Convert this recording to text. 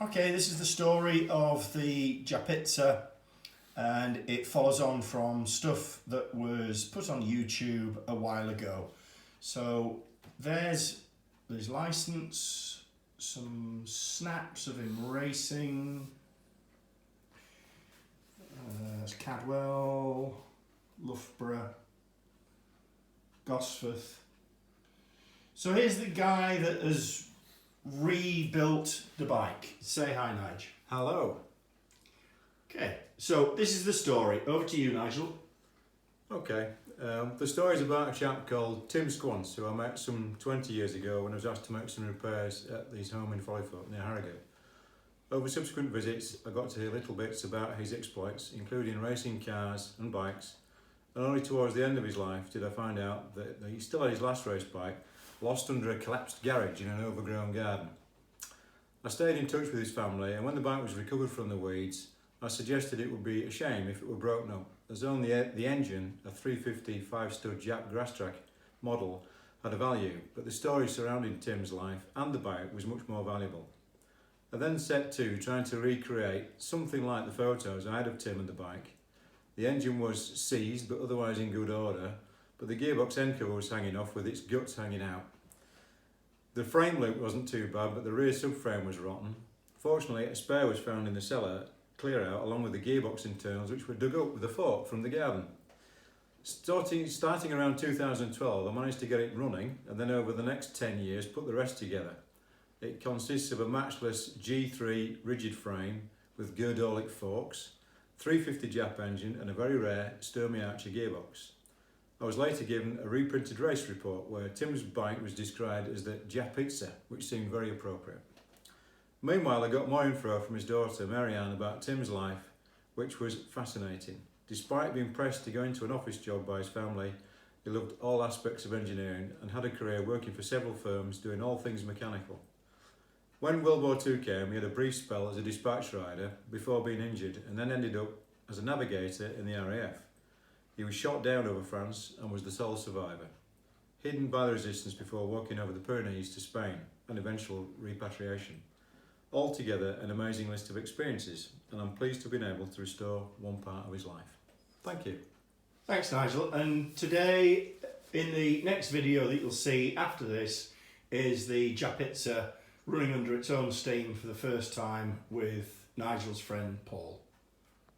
Okay, this is the story of the Japitsa, and it follows on from stuff that was put on YouTube a while ago. So there's license, some snaps of him racing, there's Cadwell, Loughborough, Gosforth. So here's the guy that has rebuilt the bike. Say hi, Nigel. Hello. Okay, so this is the story. Over to you, Nigel. Okay, the story is about a chap called Tim Squance, who I met some 20 years ago when I was asked to make some repairs at his home in Follyfoot near Harrogate. Over subsequent visits, I got to hear little bits about his exploits, including racing cars and bikes, and only towards the end of his life did I find out that he still had his last race bike lost under a collapsed garage in an overgrown garden. I stayed in touch with his family, and when the bike was recovered from the weeds, I suggested it would be a shame if it were broken up, as only the engine, a 350 5-stud Jap grass track model, had a value, but the story surrounding Tim's life and the bike was much more valuable. I then set to trying to recreate something like the photos I had of Tim and the bike. The engine was seized but otherwise in good order, but the gearbox end cover was hanging off with its guts hanging out. The frame loop wasn't too bad, but the rear subframe was rotten. Fortunately, a spare was found in the cellar, clear out, along with the gearbox internals, which were dug up with a fork from the garden. Starting around 2012, I managed to get it running, and then over the next 10 years put the rest together. It consists of a matchless G3 rigid frame with Gerdolic forks, 350 Jap engine and a very rare Sturmey Archer gearbox. I was later given a reprinted race report where Tim's bike was described as the Japitsa, which seemed very appropriate. Meanwhile, I got more info from his daughter Marianne about Tim's life, which was fascinating. Despite being pressed to go into an office job by his family, he loved all aspects of engineering and had a career working for several firms doing all things mechanical. When World War II came, he had a brief spell as a dispatch rider before being injured, and then ended up as a navigator in the RAF. He was shot down over France and was the sole survivor, hidden by the resistance before walking over the Pyrenees to Spain and eventual repatriation. Altogether, an amazing list of experiences, and I'm pleased to have been able to restore one part of his life. Thank you. Thanks, Nigel. And today, in the next video that you'll see after this, is the Japitsa running under its own steam for the first time with Nigel's friend Paul.